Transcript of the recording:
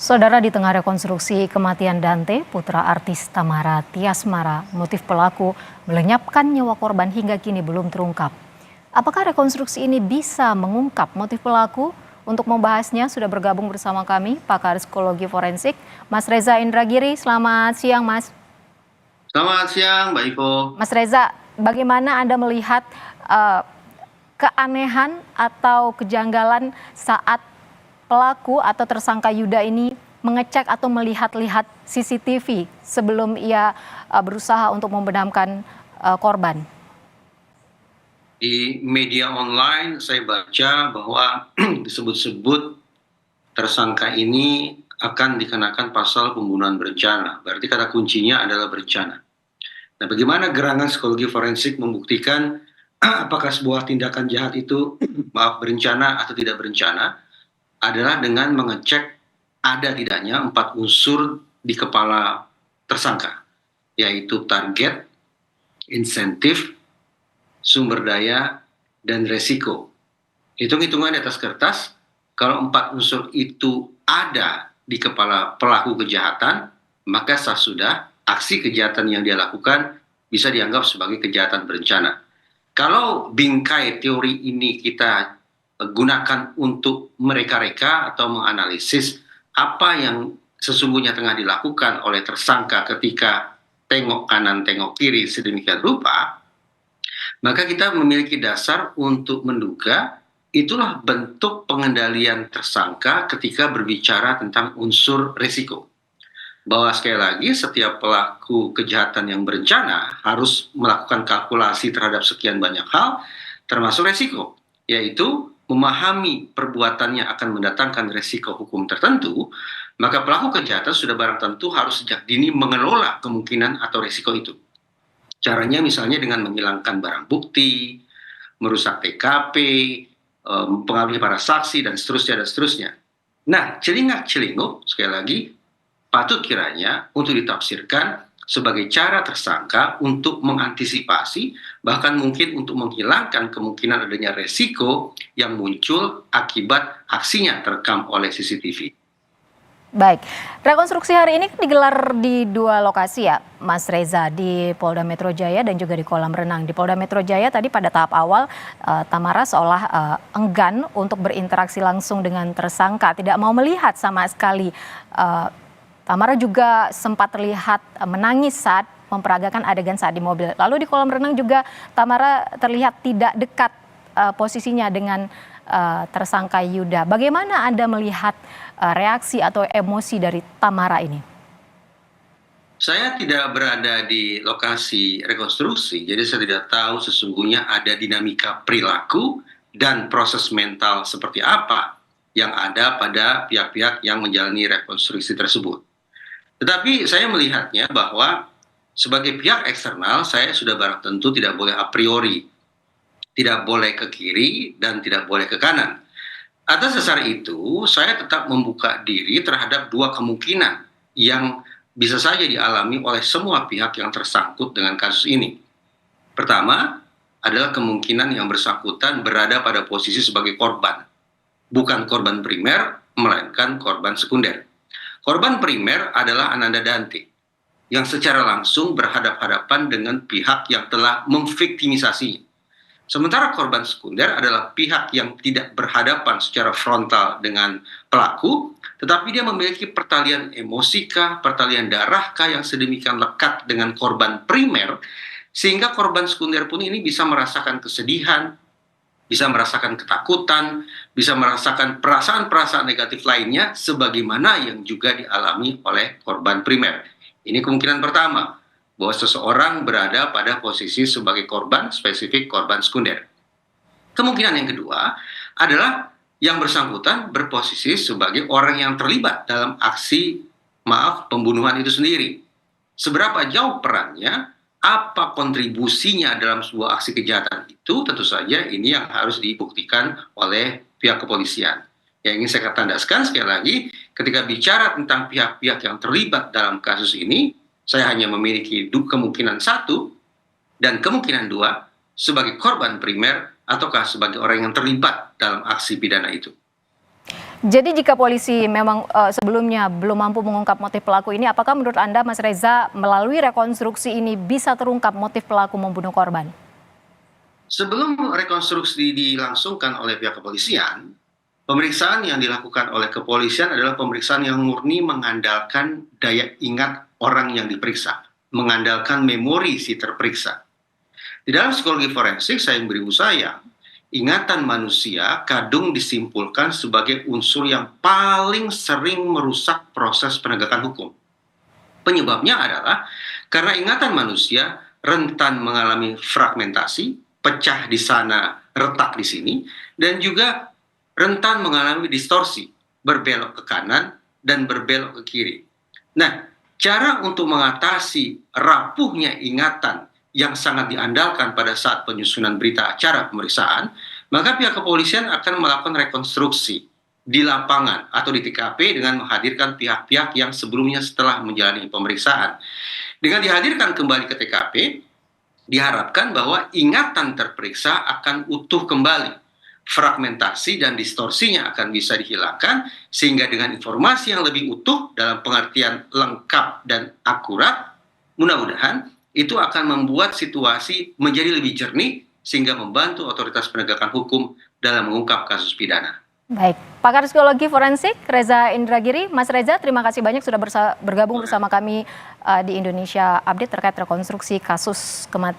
Saudara, di tengah rekonstruksi kematian Dante, putra artis Tamara Tiasmara, motif pelaku melenyapkan nyawa korban hingga kini belum terungkap. Apakah rekonstruksi ini bisa mengungkap motif pelaku? Untuk membahasnya sudah bergabung bersama kami pakar psikologi forensik, Mas Reza Indragiri. Selamat siang, Mas. Selamat siang, Mbak Iko. Mas Reza, bagaimana Anda melihat keanehan atau kejanggalan saat pelaku atau tersangka Yuda ini mengecek atau melihat-lihat CCTV sebelum ia berusaha untuk membenamkan korban? Di media online saya baca bahwa disebut-sebut tersangka ini akan dikenakan pasal pembunuhan berencana. Berarti kata kuncinya adalah berencana. Nah, bagaimana gerangan psikologi forensik membuktikan apakah sebuah tindakan jahat itu berencana atau tidak berencana adalah dengan mengecek ada tidaknya 4 unsur di kepala tersangka, yaitu target, insentif, sumber daya, dan resiko. Hitung-hitungan di atas kertas, kalau 4 unsur itu ada di kepala pelaku kejahatan, maka sudah aksi kejahatan yang dia lakukan bisa dianggap sebagai kejahatan berencana. Kalau bingkai teori ini kita gunakan untuk mereka-reka atau menganalisis apa yang sesungguhnya tengah dilakukan oleh tersangka ketika tengok kanan, tengok kiri sedemikian rupa, maka kita memiliki dasar untuk menduga itulah bentuk pengendalian tersangka ketika berbicara tentang unsur risiko. Bahwa sekali lagi setiap pelaku kejahatan yang berencana harus melakukan kalkulasi terhadap sekian banyak hal, termasuk risiko, yaitu memahami perbuatannya akan mendatangkan risiko hukum tertentu, maka pelaku kejahatan sudah barang tentu harus sejak dini mengelola kemungkinan atau risiko itu. Caranya misalnya dengan menghilangkan barang bukti, merusak TKP, mempengaruhi para saksi, dan seterusnya, dan seterusnya. Nah, celingak-celinguk, sekali lagi, patut kiranya untuk ditafsirkan sebagai cara tersangka untuk mengantisipasi, bahkan mungkin untuk menghilangkan kemungkinan adanya resiko yang muncul akibat aksinya terekam oleh CCTV. Baik, rekonstruksi hari ini kan digelar di 2 lokasi ya, Mas Reza, di Polda Metro Jaya dan juga di kolam renang. Di Polda Metro Jaya tadi pada tahap awal Tamara seolah enggan untuk berinteraksi langsung dengan tersangka, tidak mau melihat sama sekali. Tamara juga sempat terlihat menangis saat memperagakan adegan saat di mobil. Lalu di kolam renang juga Tamara terlihat tidak dekat posisinya dengan tersangka Yuda. Bagaimana Anda melihat reaksi atau emosi dari Tamara ini? Saya tidak berada di lokasi rekonstruksi, jadi saya tidak tahu sesungguhnya ada dinamika perilaku dan proses mental seperti apa yang ada pada pihak-pihak yang menjalani rekonstruksi tersebut. Tetapi saya melihatnya bahwa sebagai pihak eksternal, saya sudah barang tentu tidak boleh a priori, tidak boleh ke kiri dan tidak boleh ke kanan. Atas dasar itu, saya tetap membuka diri terhadap 2 kemungkinan yang bisa saja dialami oleh semua pihak yang tersangkut dengan kasus ini. Pertama adalah kemungkinan yang bersangkutan berada pada posisi sebagai korban, bukan korban primer, melainkan korban sekunder. Korban primer adalah Ananda Dante, yang secara langsung berhadapan-hadapan dengan pihak yang telah memviktimisasinya. Sementara korban sekunder adalah pihak yang tidak berhadapan secara frontal dengan pelaku, tetapi dia memiliki pertalian emosikah, pertalian darahkah yang sedemikian lekat dengan korban primer, sehingga korban sekunder pun ini bisa merasakan kesedihan, bisa merasakan ketakutan, bisa merasakan perasaan-perasaan negatif lainnya, sebagaimana yang juga dialami oleh korban primer. Ini kemungkinan pertama, bahwa seseorang berada pada posisi sebagai korban, spesifik korban sekunder. Kemungkinan yang kedua adalah yang bersangkutan berposisi sebagai orang yang terlibat dalam aksi pembunuhan itu sendiri. Seberapa jauh perannya, apa kontribusinya dalam sebuah aksi kejahatan itu, tentu saja ini yang harus dibuktikan oleh pihak kepolisian. Yang ingin saya tandaskan sekali lagi, ketika bicara tentang pihak-pihak yang terlibat dalam kasus ini, saya hanya memiliki kemungkinan 1 dan kemungkinan 2 sebagai korban primer ataukah sebagai orang yang terlibat dalam aksi pidana itu. Jadi jika polisi memang sebelumnya belum mampu mengungkap motif pelaku ini, apakah menurut Anda Mas Reza melalui rekonstruksi ini bisa terungkap motif pelaku membunuh korban? Sebelum rekonstruksi dilangsungkan oleh pihak kepolisian, pemeriksaan yang dilakukan oleh kepolisian adalah pemeriksaan yang murni mengandalkan daya ingat orang yang diperiksa, mengandalkan memori si terperiksa. Di dalam psikologi forensik, saya beri saya, ingatan manusia kadung disimpulkan sebagai unsur yang paling sering merusak proses penegakan hukum. Penyebabnya adalah karena ingatan manusia rentan mengalami fragmentasi, pecah di sana, retak di sini, dan juga rentan mengalami distorsi, berbelok ke kanan dan berbelok ke kiri. Nah, cara untuk mengatasi rapuhnya ingatan yang sangat diandalkan pada saat penyusunan berita acara pemeriksaan, maka pihak kepolisian akan melakukan rekonstruksi di lapangan atau di TKP dengan menghadirkan pihak-pihak yang sebelumnya setelah menjalani pemeriksaan. Dengan dihadirkan kembali ke TKP, diharapkan bahwa ingatan terperiksa akan utuh kembali. Fragmentasi dan distorsinya akan bisa dihilangkan, sehingga dengan informasi yang lebih utuh dalam pengertian lengkap dan akurat, mudah-mudahan itu akan membuat situasi menjadi lebih jernih, sehingga membantu otoritas penegakan hukum dalam mengungkap kasus pidana. Baik, pakar psikologi forensik Reza Indragiri. Mas Reza, terima kasih banyak sudah bergabung bersama kami di Indonesia Update terkait rekonstruksi kasus kematian